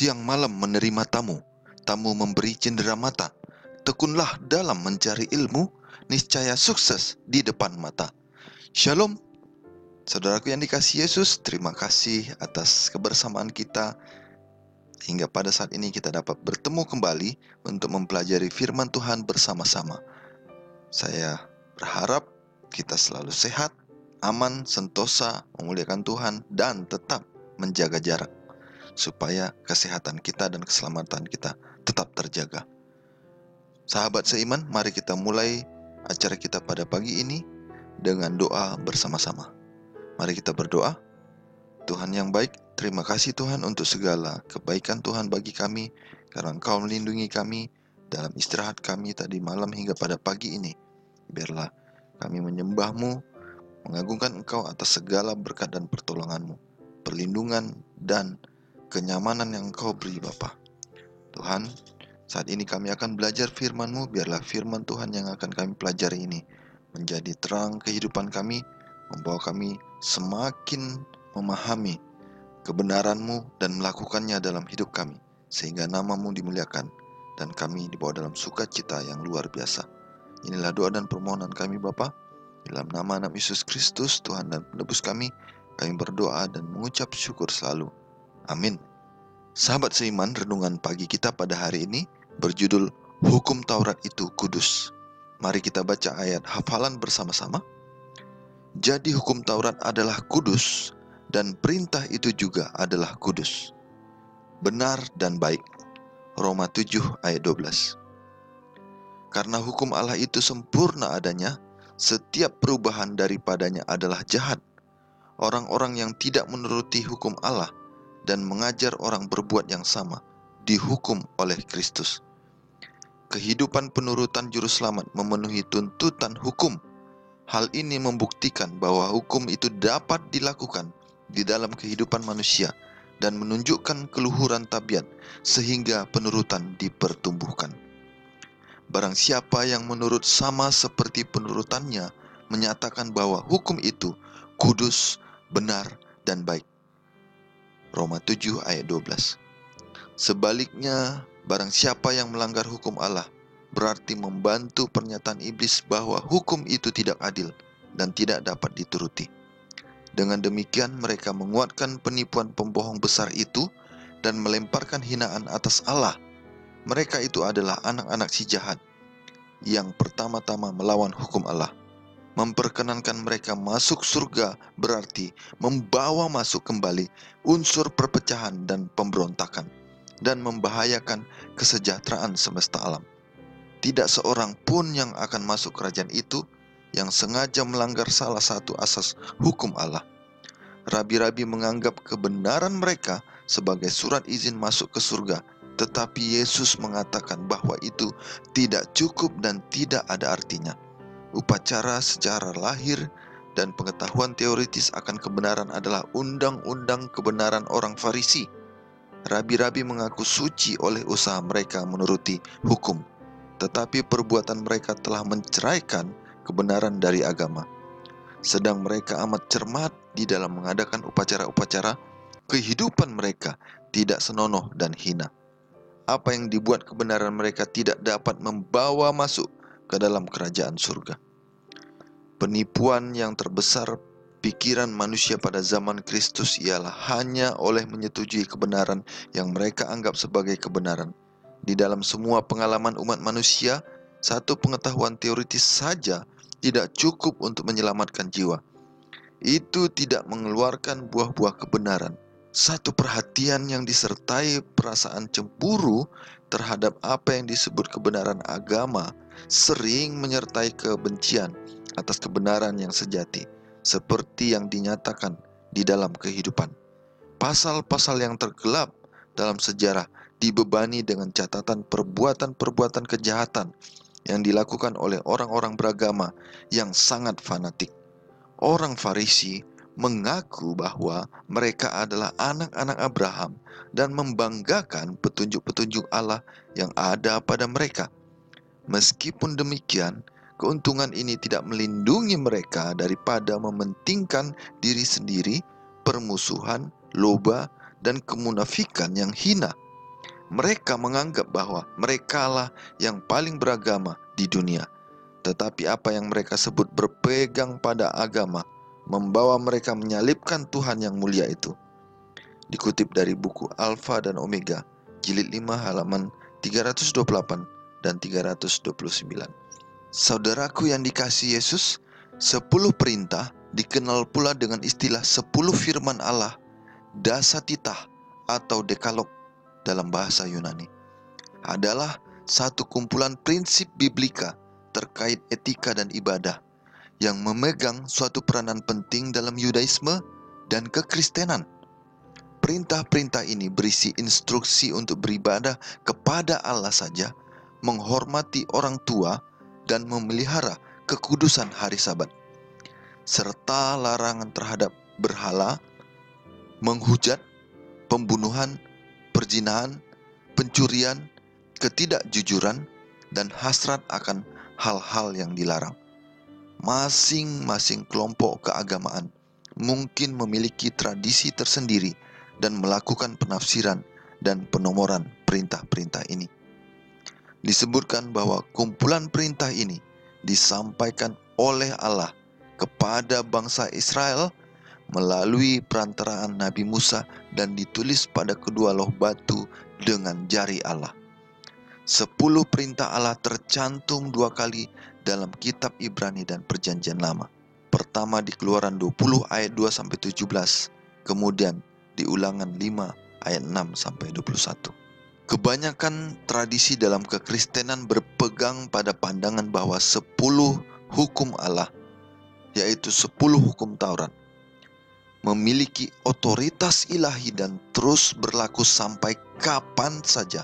Siang malam menerima tamu, tamu memberi cendera mata. Tekunlah dalam mencari ilmu, niscaya sukses di depan mata. Shalom, saudaraku yang dikasihi Yesus, terima kasih atas kebersamaan kita. Hingga pada saat ini kita dapat bertemu kembali untuk mempelajari firman Tuhan bersama-sama. Saya berharap kita selalu sehat, aman, sentosa, memuliakan Tuhan, dan tetap menjaga jarak, supaya kesehatan kita dan keselamatan kita tetap terjaga. Sahabat seiman, mari kita mulai acara kita pada pagi ini dengan doa bersama-sama. Mari kita berdoa. Tuhan yang baik, terima kasih Tuhan untuk segala kebaikan Tuhan bagi kami, karena Engkau melindungi kami dalam istirahat kami tadi malam hingga pada pagi ini. Biarlah kami menyembah-Mu, mengagungkan Engkau atas segala berkat dan pertolongan-Mu, perlindungan dan kenyamanan yang Engkau beri Bapa. Tuhan, saat ini kami akan belajar firman-Mu. Biarlah firman Tuhan yang akan kami pelajari ini menjadi terang kehidupan kami, membawa kami semakin memahami kebenaran-Mu dan melakukannya dalam hidup kami, sehingga nama-Mu dimuliakan dan kami dibawa dalam sukacita yang luar biasa. Inilah doa dan permohonan kami Bapa, dalam nama Anak Yesus Kristus, Tuhan dan Penebus kami berdoa dan mengucap syukur selalu. Amin. Sahabat seiman, renungan pagi kita pada hari ini berjudul Hukum Taurat itu Kudus. Mari kita baca ayat hafalan bersama-sama. Jadi hukum Taurat adalah kudus, dan perintah itu juga adalah kudus, benar dan baik. Roma 7 ayat 12. Karena hukum Allah itu sempurna adanya, setiap perubahan daripadanya adalah jahat. Orang-orang yang tidak menuruti hukum Allah dan mengajar orang berbuat yang sama, dihukum oleh Kristus. Kehidupan penurutan juru selamat memenuhi tuntutan hukum. Hal ini membuktikan bahwa hukum itu dapat dilakukan di dalam kehidupan manusia dan menunjukkan keluhuran tabiat sehingga penurutan dipertumbuhkan. Barang siapa yang menurut sama seperti penurutannya menyatakan bahwa hukum itu kudus, benar, dan baik. Roma 7 ayat 12. Sebaliknya, barang siapa yang melanggar hukum Allah berarti membantu pernyataan iblis bahwa hukum itu tidak adil dan tidak dapat dituruti. Dengan demikian mereka menguatkan penipuan pembohong besar itu dan melemparkan hinaan atas Allah. Mereka itu adalah anak-anak si jahat yang pertama-tama melawan hukum Allah. Memperkenankan mereka masuk surga berarti membawa masuk kembali unsur perpecahan dan pemberontakan, dan membahayakan kesejahteraan semesta alam. Tidak seorang pun yang akan masuk kerajaan itu yang sengaja melanggar salah satu asas hukum Allah. Rabi-rabi menganggap kebenaran mereka sebagai surat izin masuk ke surga, tetapi Yesus mengatakan bahwa itu tidak cukup dan tidak ada artinya. Upacara secara lahir dan pengetahuan teoritis akan kebenaran adalah undang-undang kebenaran orang Farisi. Rabi-rabi mengaku suci oleh usaha mereka menuruti hukum, tetapi perbuatan mereka telah menceraikan kebenaran dari agama. Sedang mereka amat cermat di dalam mengadakan upacara-upacara, kehidupan mereka tidak senonoh dan hina. Apa yang dibuat kebenaran mereka tidak dapat membawa masuk ke dalam kerajaan surga. Penipuan yang terbesar pikiran manusia pada zaman Kristus ialah hanya oleh menyetujui kebenaran yang mereka anggap sebagai kebenaran. Di dalam semua pengalaman umat manusia, satu pengetahuan teoritis saja tidak cukup untuk menyelamatkan jiwa. Itu tidak mengeluarkan buah-buah kebenaran. Satu perhatian yang disertai perasaan cemburu terhadap apa yang disebut kebenaran agama sering menyertai kebencian atas kebenaran yang sejati, seperti yang dinyatakan di dalam kehidupan. Pasal-pasal yang tergelap dalam sejarah dibebani dengan catatan perbuatan-perbuatan kejahatan yang dilakukan oleh orang-orang beragama yang sangat fanatik. Orang Farisi mengaku bahwa mereka adalah anak-anak Abraham dan membanggakan petunjuk-petunjuk Allah yang ada pada mereka. Meskipun demikian, keuntungan ini tidak melindungi mereka daripada mementingkan diri sendiri, permusuhan, loba, dan kemunafikan yang hina. Mereka menganggap bahwa merekalah yang paling beragama di dunia. Tetapi apa yang mereka sebut berpegang pada agama membawa mereka menyalibkan Tuhan yang mulia itu. Dikutip dari buku Alfa dan Omega, jilid 5 halaman 328 dan 329. Saudaraku yang dikasihi Yesus, 10 perintah dikenal pula dengan istilah 10 firman Allah, dasatitah atau dekalog dalam bahasa Yunani. Adalah satu kumpulan prinsip biblika terkait etika dan ibadah yang memegang suatu peranan penting dalam Yudaisme dan kekristenan. Perintah-perintah ini berisi instruksi untuk beribadah kepada Allah saja, menghormati orang tua, dan memelihara kekudusan hari Sabat, serta larangan terhadap berhala, menghujat, pembunuhan, perzinahan, pencurian, ketidakjujuran, dan hasrat akan hal-hal yang dilarang. Masing-masing kelompok keagamaan mungkin memiliki tradisi tersendiri dan melakukan penafsiran dan penomoran perintah-perintah ini. Disebutkan bahwa kumpulan perintah ini disampaikan oleh Allah kepada bangsa Israel melalui perantaraan Nabi Musa dan ditulis pada kedua loh batu dengan jari Allah. 10 perintah Allah tercantum 2 kali dalam kitab Ibrani dan Perjanjian Lama. Pertama di Keluaran 20 ayat 2-17, kemudian di Ulangan 5 ayat 6-21. Kebanyakan tradisi dalam kekristenan berpegang pada pandangan bahwa 10 hukum Allah, yaitu 10 hukum Taurat, memiliki otoritas ilahi dan terus berlaku sampai kapan saja.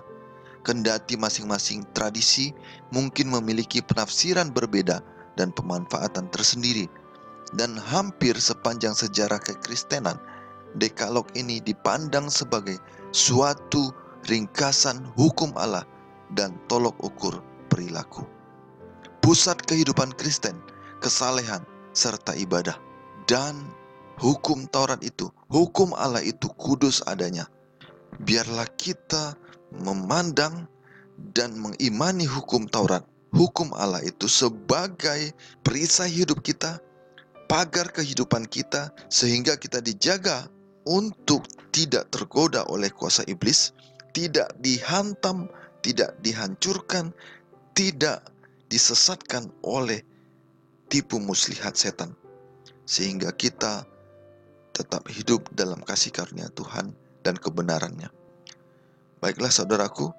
Kendati masing-masing tradisi mungkin memiliki penafsiran berbeda dan pemanfaatan tersendiri. Dan hampir sepanjang sejarah kekristenan, dekalog ini dipandang sebagai suatu ringkasan hukum Allah dan tolok ukur perilaku. Pusat kehidupan Kristen, kesalehan, serta ibadah. Dan hukum Taurat itu, hukum Allah itu kudus adanya. Biarlah kita memandang dan mengimani hukum Taurat, hukum Allah itu sebagai perisai hidup kita, pagar kehidupan kita, sehingga kita dijaga untuk tidak tergoda oleh kuasa iblis, tidak dihantam, tidak dihancurkan, tidak disesatkan oleh tipu muslihat setan, sehingga kita tetap hidup dalam kasih karunia Tuhan dan kebenarannya. Baiklah saudaraku,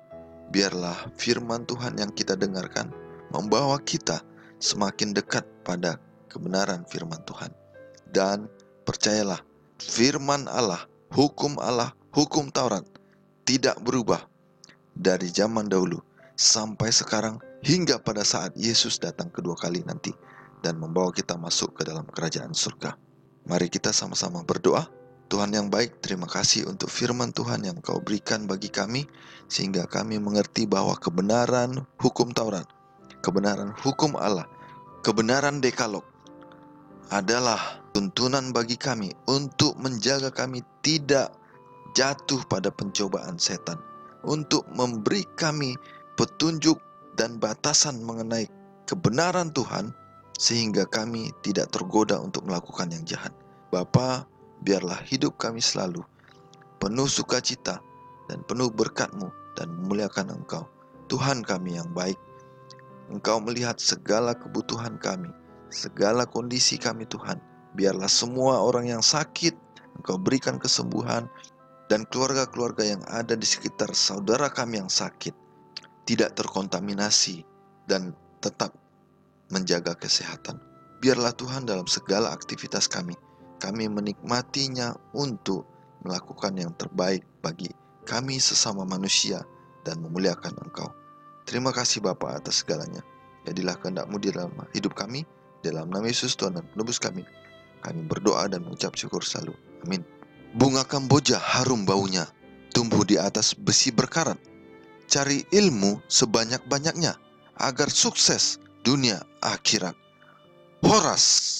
biarlah firman Tuhan yang kita dengarkan membawa kita semakin dekat pada kebenaran firman Tuhan. Dan percayalah, firman Allah, hukum Taurat tidak berubah dari zaman dahulu sampai sekarang hingga pada saat Yesus datang kedua kali nanti dan membawa kita masuk ke dalam kerajaan surga. Mari kita sama-sama berdoa. Tuhan yang baik, terima kasih untuk firman Tuhan yang Kau berikan bagi kami, sehingga kami mengerti bahwa kebenaran hukum Taurat, kebenaran hukum Allah, kebenaran dekalog adalah tuntunan bagi kami untuk menjaga kami tidak jatuh pada pencobaan setan, untuk memberi kami petunjuk dan batasan mengenai kebenaran Tuhan, sehingga kami tidak tergoda untuk melakukan yang jahat. Bapa, biarlah hidup kami selalu penuh sukacita dan penuh berkat-Mu dan memuliakan Engkau. Tuhan kami yang baik, Engkau melihat segala kebutuhan kami, segala kondisi kami Tuhan. Biarlah semua orang yang sakit Engkau berikan kesembuhan, dan keluarga-keluarga yang ada di sekitar saudara kami yang sakit tidak terkontaminasi dan tetap menjaga kesehatan. Biarlah Tuhan dalam segala aktivitas kami menikmatinya untuk melakukan yang terbaik bagi kami sesama manusia dan memuliakan Engkau. Terima kasih Bapa atas segalanya. Jadilah kehendak-Mu di dalam hidup kami, dalam nama Yesus Tuhan dan penebus kami. Kami berdoa dan mengucap syukur selalu. Amin. Bunga kamboja harum baunya, tumbuh di atas besi berkarat. Cari ilmu sebanyak-banyaknya agar sukses dunia akhirat. Horas.